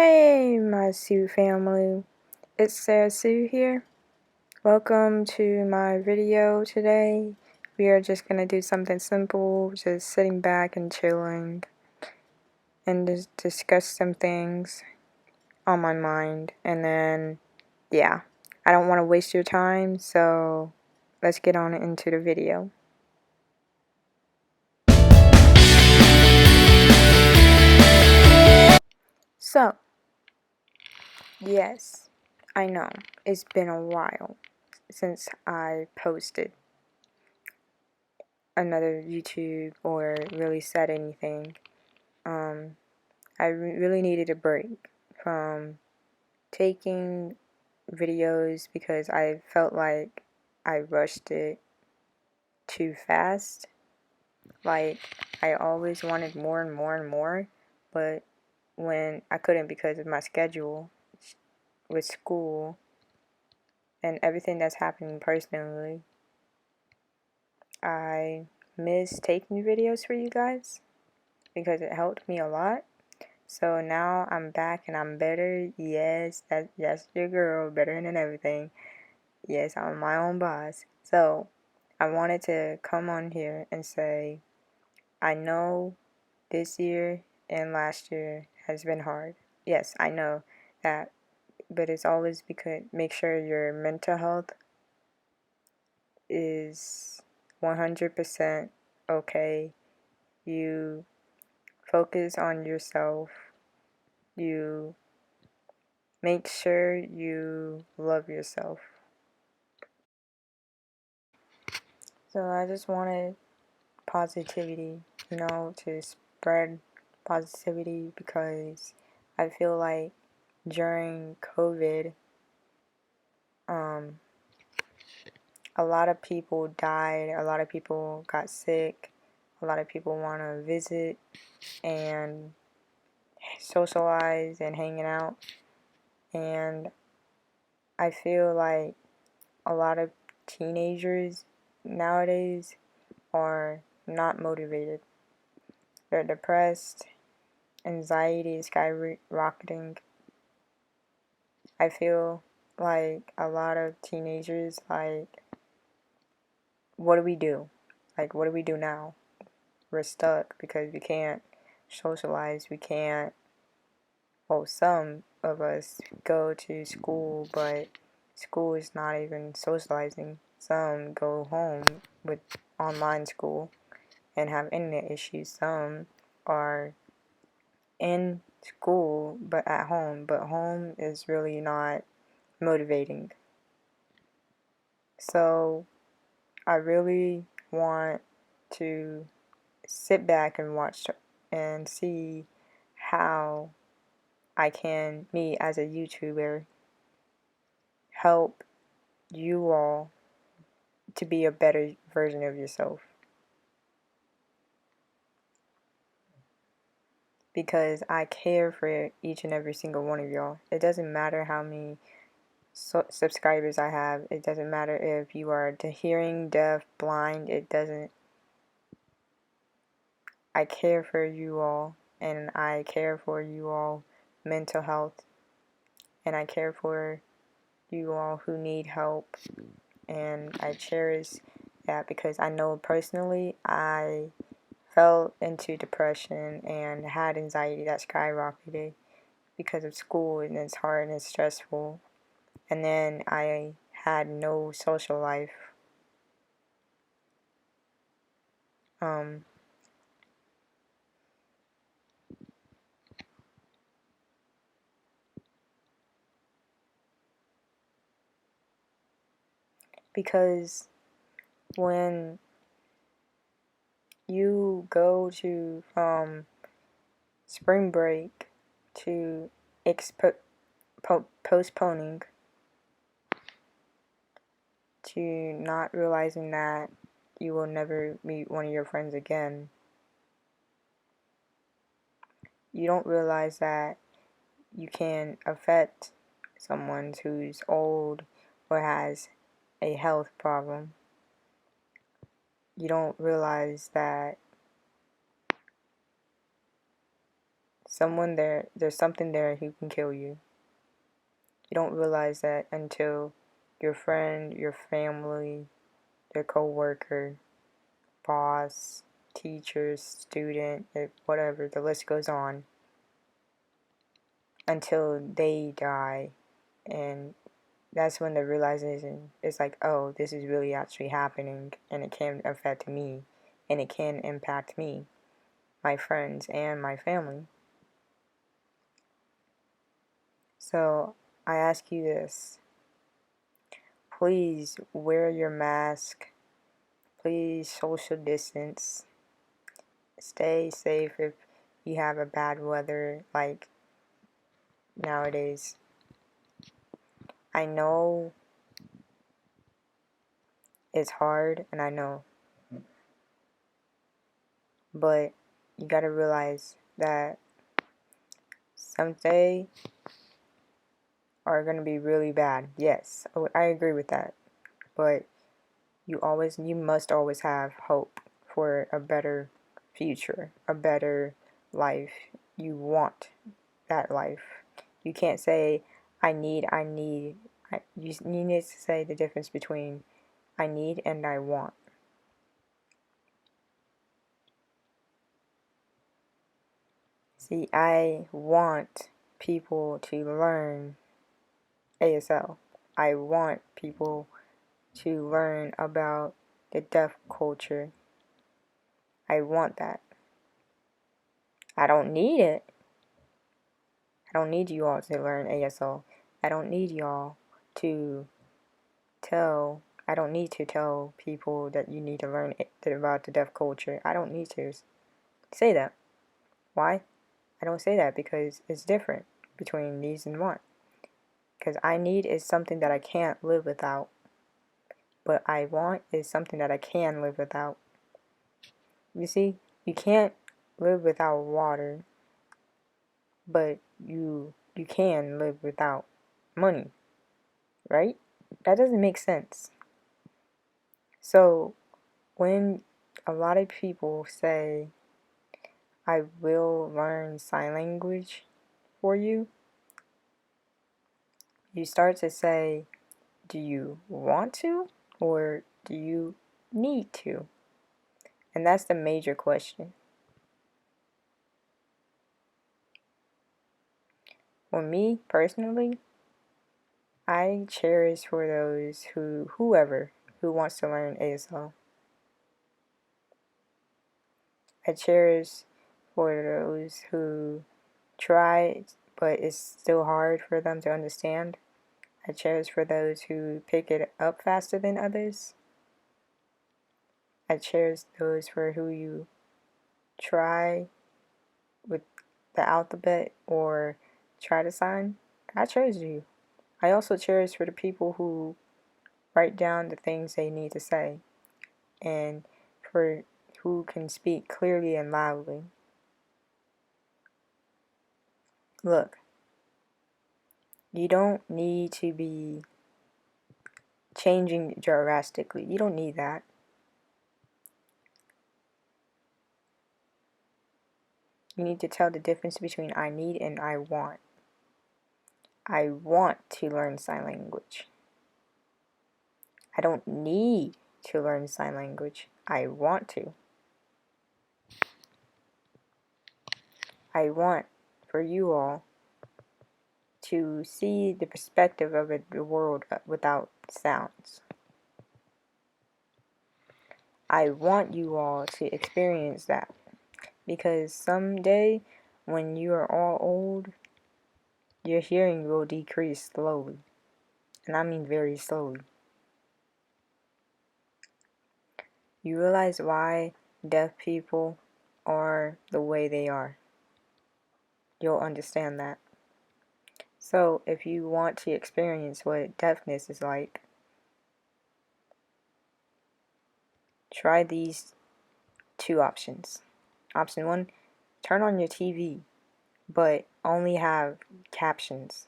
Hey, my Sue family. It's Sarah Sue here. Welcome to my video today. We are just gonna do something simple, just sitting back and chilling, and just discuss some things on my mind. And then, yeah, I don't want to waste your time, so let's get on into the video. So, yes, I know it's been a while since I posted another YouTube or really said anything. I really needed a break from taking videos because I felt like I rushed it too fast. Like, I always wanted more and more and more, but when I couldn't because of my schedule with school and everything that's happening personally, I miss taking videos for you guys because it helped me a lot. So now I'm back and I'm better. Yes, that's your girl, better than everything. Yes, I'm my own boss. So I wanted to come on here and say I know this year and last year has been hard. Yes, I know that, but it's always because make sure your mental health is 100% okay. You focus on yourself. You make sure you love yourself. So I just wanted positivity, to spread positivity because I feel like during COVID, um, a lot of people died, a lot of people got sick, a lot of people want to visit and socialize and hanging out. And I feel like a lot of teenagers nowadays are not motivated. They're depressed, anxiety is skyrocketing. I feel like a lot of teenagers, like, what do we do? Like, what do we do now? We're stuck because we can't socialize. We can't, well, some of us go to school, but school is not even socializing. Some go home with online school and have internet issues. Some are in school but at home, but home is really not motivating. So I really want to sit back and watch and see how I can, me as a YouTuber, help you all to be a better version of yourself. Because I care for each and every single one of y'all. It doesn't matter how many subscribers I have. It doesn't matter if you are hearing, deaf, blind. It doesn't. I care for you all, and I care for you all mental health, and I care for you all who need help, and I cherish that because I know personally I fell into depression and had anxiety that skyrocketed because of school, and it's hard and it's stressful, and then I had no social life. Because when you go to spring break to postponing to not realizing that you will never meet one of your friends again, you don't realize that you can affect someone who's old or has a health problem. You don't realize that there's something there who can kill you. You don't realize that until your friend, your family, their co-worker, boss, teachers, student, whatever, the list goes on, until they die. And that's when the realization is like, oh, this is really actually happening, and it can affect me, and it can impact me, my friends, and my family. So I ask you this. Please wear your mask. Please social distance. Stay safe if you have a bad weather like nowadays. I know it's hard, and I know, but you gotta realize that some days are gonna be really bad. Yes, I agree with that, but you must always have hope for a better future, a better life. You want that life. You can't say I need. You need to say the difference between I need and I want. See, I want people to learn ASL. I want people to learn about the deaf culture. I want that. I don't need it. I don't need you all to learn ASL. I don't need y'all to I don't need to tell people that you need to learn about the deaf culture. I don't need to say that. Why? I don't say that because it's different between needs and want. Because I need is something that I can't live without. But I want is something that I can live without. You see, you can't live without water, but you can live without money, right? That doesn't make sense. So when a lot of people say, I will learn sign language for you, you start to say, do you want to or do you need to? And that's the major question. For me personally, I cherish for those whoever who wants to learn ASL. I cherish for those who try but it's still hard for them to understand. I cherish for those who pick it up faster than others. I cherish those for who you try with the alphabet or try to sign. I cherish you. I also cherish for the people who write down the things they need to say and for who can speak clearly and loudly. Look, you don't need to be changing drastically. You don't need that. You need to tell the difference between I need and I want. I want to learn sign language. I don't need to learn sign language. I want to. I want for you all to see the perspective of the world without sounds. I want you all to experience that because someday when you are all old, your hearing will decrease slowly. And I mean very slowly. You realize why deaf people are the way they are. You'll understand that. So, if you want to experience what deafness is like, try these two options. Option 1, turn on your TV, but only have captions.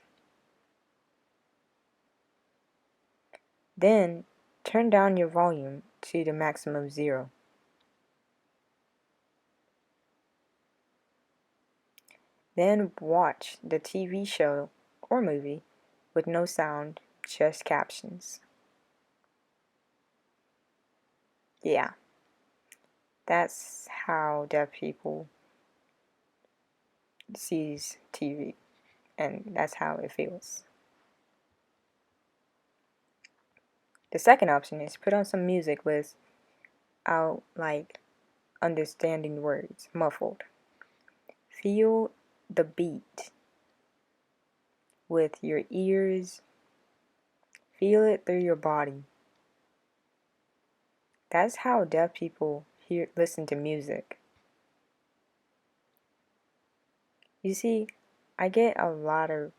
Then, turn down your volume to the maximum 0. Then watch the TV show or movie with no sound, just captions. Yeah, that's how deaf people sees TV, and that's how it feels. The second option is put on some music without like understanding words, muffled. Feel the beat with your ears, feel it through your body. That's how deaf people listen to music. You see, I get a lot of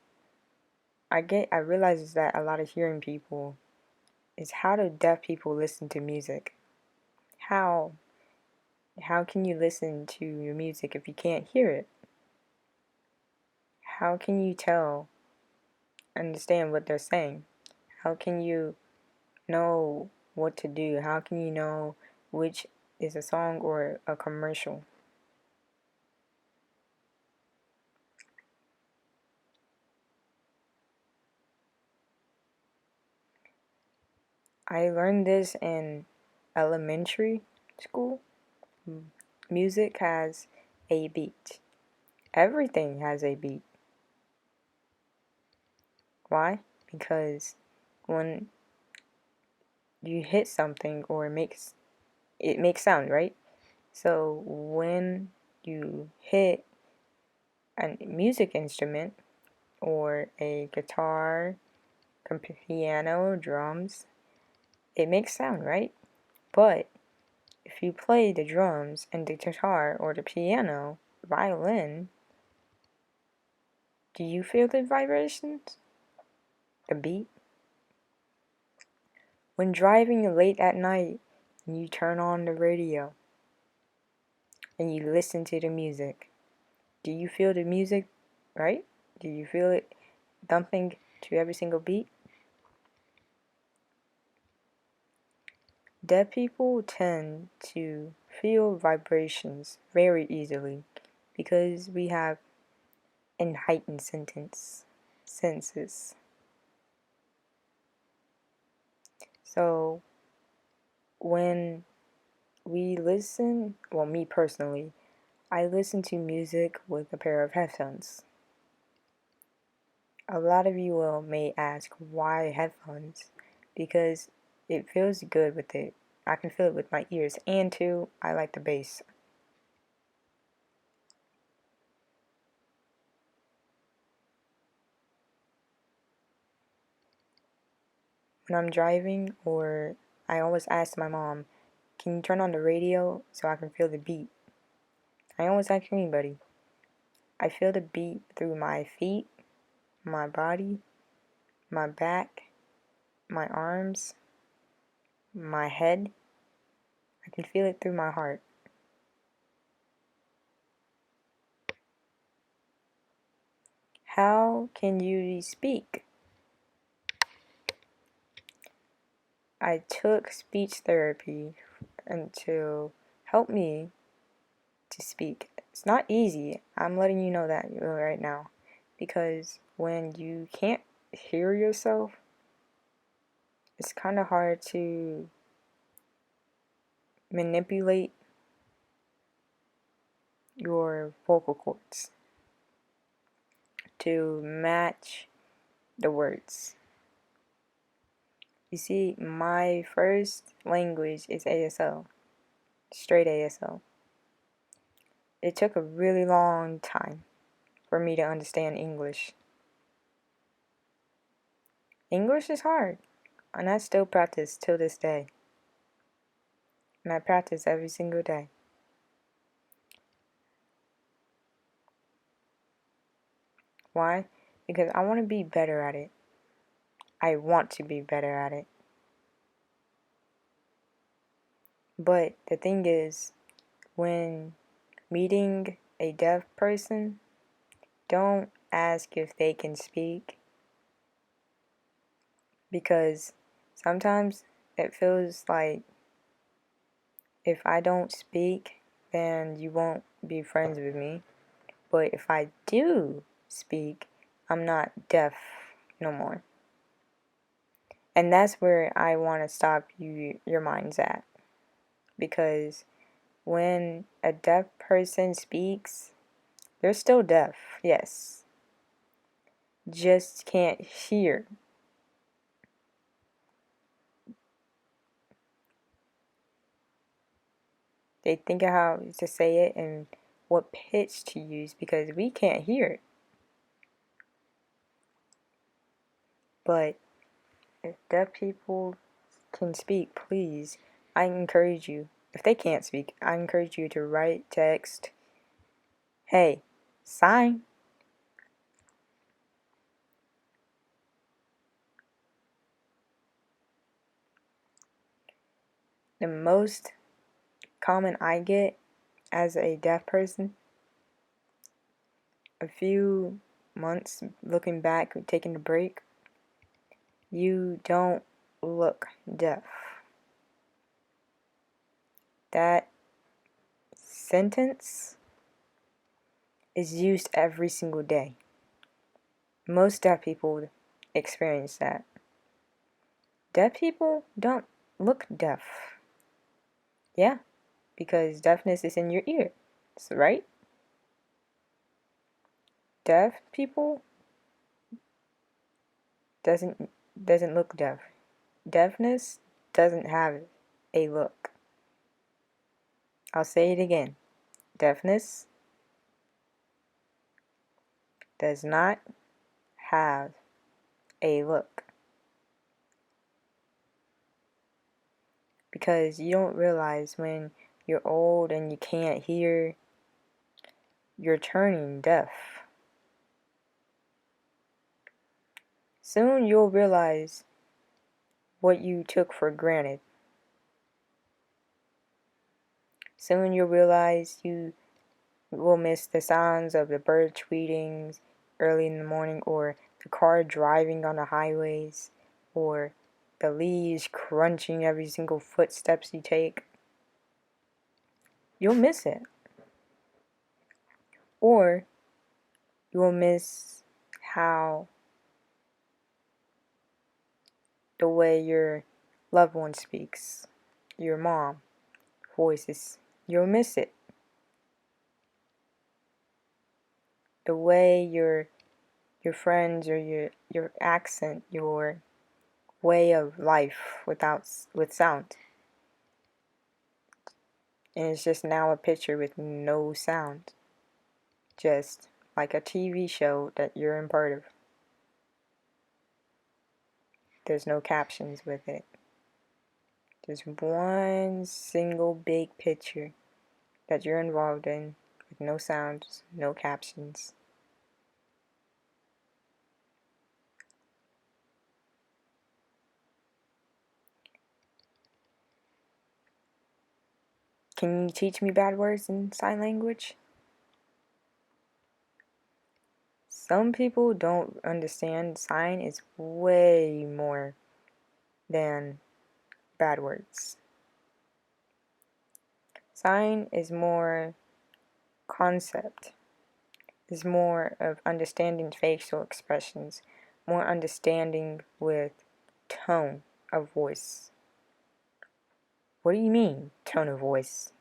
I realize that a lot of hearing people is how do deaf people listen to music? How how can you listen to your music if you can't hear it? How can you understand what they're saying? How can you know what to do? How can you know which is a song or a commercial? I learned this in elementary school. Music has a beat. Everything has a beat. Why? Because when you hit something or it makes sound, right? So when you hit a music instrument or a guitar, piano, drums, it makes sound, right? But if you play the drums and the guitar or the piano, violin, do you feel the vibrations? The beat? When driving late at night and you turn on the radio and you listen to the music, do you feel the music, right? Do you feel it thumping to every single beat? Deaf people tend to feel vibrations very easily because we have an heightened senses. So when we listen, well, me personally, I listen to music with a pair of headphones. A lot of you may ask why headphones? Because it feels good with it. I can feel it with my ears, and two, I like the bass. When I'm driving, or I always ask my mom, can you turn on the radio so I can feel the beat? I always ask anybody. I feel the beat through my feet, my body, my back, my arms, my head. I can feel it through my heart. How can you speak? I took speech therapy and to help me to speak. It's not easy. I'm letting you know that right now. Because when you can't hear yourself, it's kind of hard to manipulate your vocal cords to match the words. You see, my first language is ASL, straight ASL. It took a really long time for me to understand English. English is hard, and I still practice till this day. And I practice every single day. Why? Because I want to be better at it. I want to be better at it. But the thing is, when meeting a deaf person, don't ask if they can speak, because sometimes it feels like if I don't speak, then you won't be friends with me. But if I do speak, I'm not deaf no more. And that's where I want to stop your minds at. Because when a deaf person speaks, they're still deaf, yes. Just can't hear. They think of how to say it and what pitch to use because we can't hear it. But if deaf people can speak, please, I encourage you. If they can't speak, I encourage you to write, text, hey, sign. The most common I get as a deaf person, a few months looking back, taking a break, you don't look deaf. That sentence is used every single day. Most deaf people experience that. Deaf people don't look deaf. Yeah, because deafness is in your ear, right? Deaf people doesn't look deaf. Deafness doesn't have a look. I'll say it again. Deafness does not have a look. Because you don't realize when you're old and you can't hear, you're turning deaf. Soon you'll realize what you took for granted. Soon you'll realize you will miss the sounds of the bird tweeting early in the morning, or the car driving on the highways, or the leaves crunching every single footsteps you take. You'll miss it. Or you will miss how the way your loved one speaks, your mom voices. You'll miss it. The way your friends, or your accent, your way of life with sound. And it's just now a picture with no sound. Just like a TV show that you're in part of. There's no captions with it. Just one single big picture that you're involved in with no sounds, no captions. Can you teach me bad words in sign language? Some people don't understand sign is way more than bad words. Sign is more concept, is more of understanding facial expressions, more understanding with tone of voice. What do you mean, tone of voice?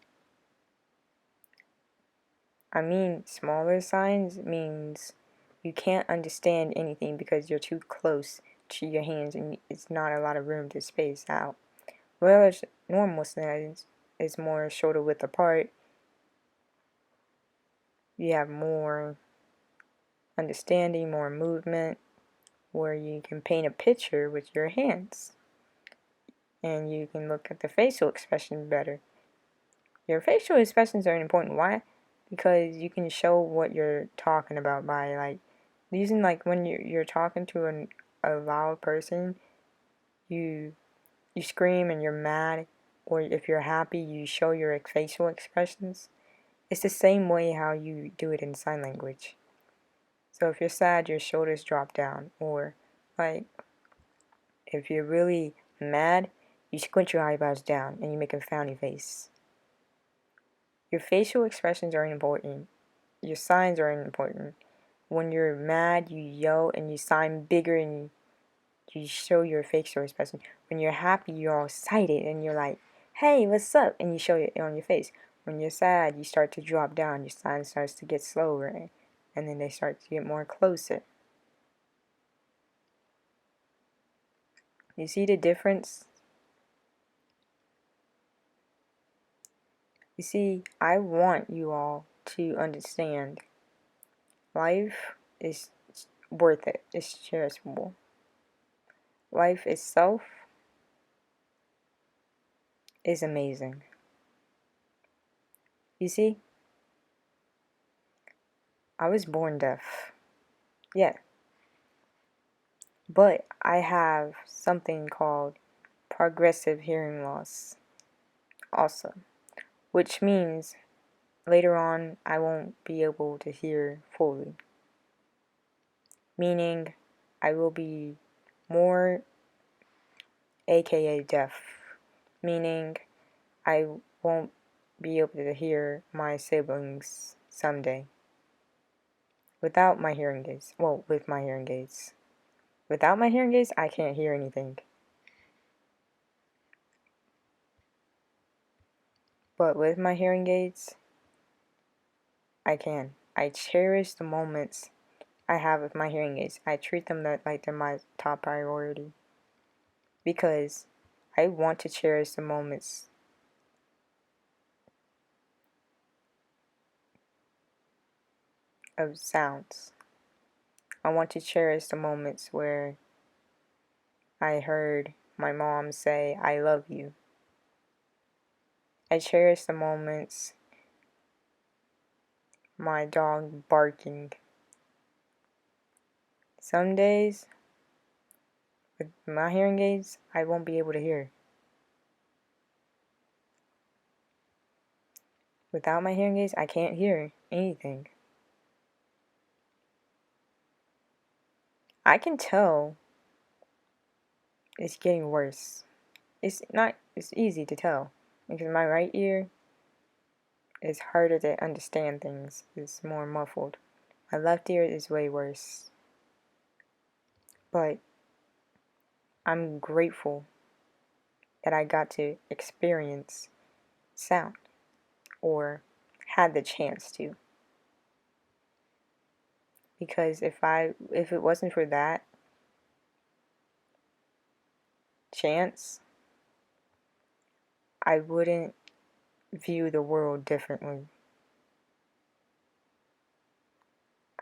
I mean, smaller signs means you can't understand anything because you're too close to your hands and it's not a lot of room to space out. Whereas normal signs is more shoulder width apart. You have more understanding, more movement, where you can paint a picture with your hands. And you can look at the facial expression better. Your facial expressions are important. Why? Because you can show what you're talking about by like using, like when you're talking to a loud person, you scream and you're mad, or if you're happy, you show your facial expressions. It's the same way how you do it in sign language. So if you're sad, your shoulders drop down, or like if you're really mad, you squint your eyebrows down and you make a frowny face. Your facial expressions are important. your signs are important. When you're mad, you yell and you sign bigger and you show your facial expression. When you're happy, you're all excited and you're like, hey, what's up? And you show it on your face. When you're sad, you start to drop down. Your sign starts to get slower and then they start to get more closer. You see the difference? You see, I want you all to understand life is worth it. It's cherishable. Life itself is amazing. You see, I was born deaf. Yeah. But I have something called progressive hearing loss also, which means later on I won't be able to hear fully. Meaning I will be more aka deaf. Meaning I won't be able to hear my siblings someday. Without my hearing aids. Well, with my hearing aids. Without my hearing aids, I can't hear anything. But with my hearing aids, I can. I cherish the moments I have with my hearing aids. I treat them like they're my top priority. Because I want to cherish the moments of sounds. I want to cherish the moments where I heard my mom say, I love you. I cherish the moments my dog barking. Some days, with my hearing aids, I won't be able to hear. Without my hearing aids, I can't hear anything. I can tell it's getting worse. It's easy to tell because my right ear is harder to understand things. It's more muffled. My left ear is way worse. But I'm grateful that I got to experience sound or had the chance to. Because if it wasn't for that chance, I wouldn't view the world differently.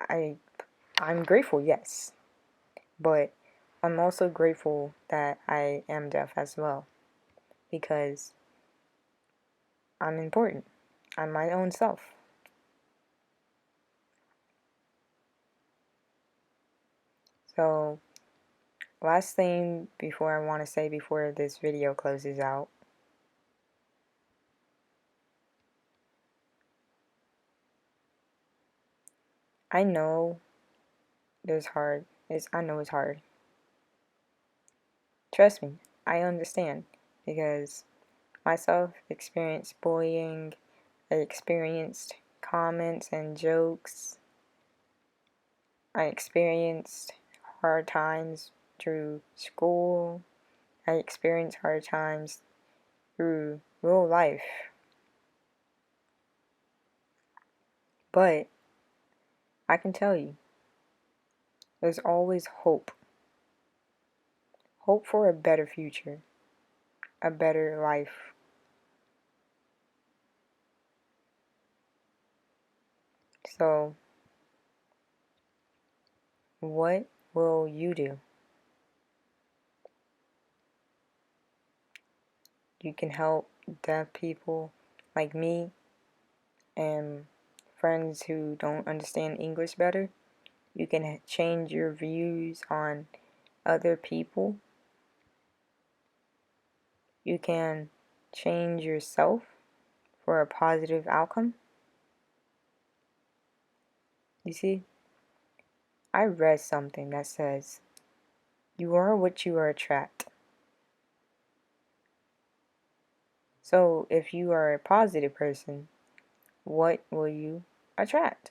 I'm grateful, yes, but I'm also grateful that I am deaf as well because I'm important. I'm my own self. So, last thing before I want to say before this video closes out. I know I know it's hard. Trust me, I understand because myself experienced bullying, I experienced comments and jokes. I experienced hard times through school. I experienced hard times through real life. But I can tell you, there's always hope. Hope for a better future, a better life. So, what will you do? You can help deaf people like me and friends who don't understand English better. You can change your views on other people. You can change yourself for a positive outcome. You see, I read something that says, you are what you are attract. So if you are a positive person, what will you attract?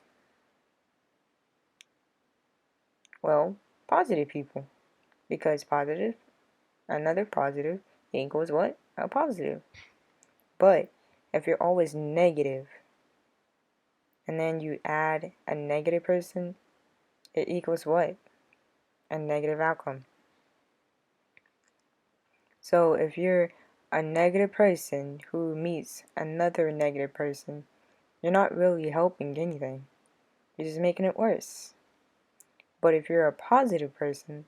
Well, positive people. Because positive, another positive equals what? A positive. But if you're always negative, and then you add a negative person, it equals what? A negative outcome. So if you're a negative person who meets another negative person, you're not really helping anything. You're just making it worse. But if you're a positive person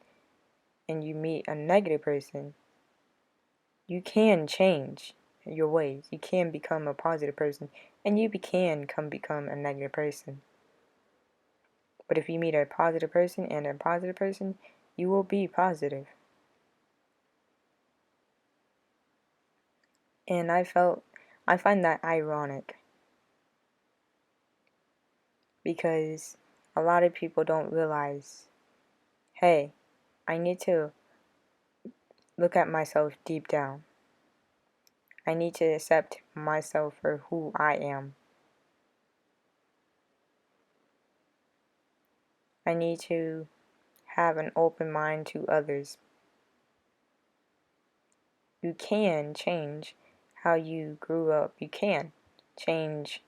and you meet a negative person, you can change your ways. You can become a positive person, and you can become a negative person. But if you meet a positive person and a positive person, you will be positive. And I find that ironic because a lot of people don't realize, hey, I need to look at myself deep down. I need to accept myself for who I am. I need to have an open mind to others. You can change how you grew up. You can change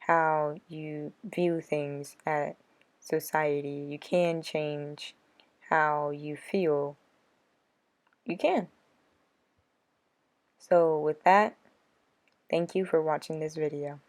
how you view things at society. You can change how you feel. You can. So with that, thank you for watching this video.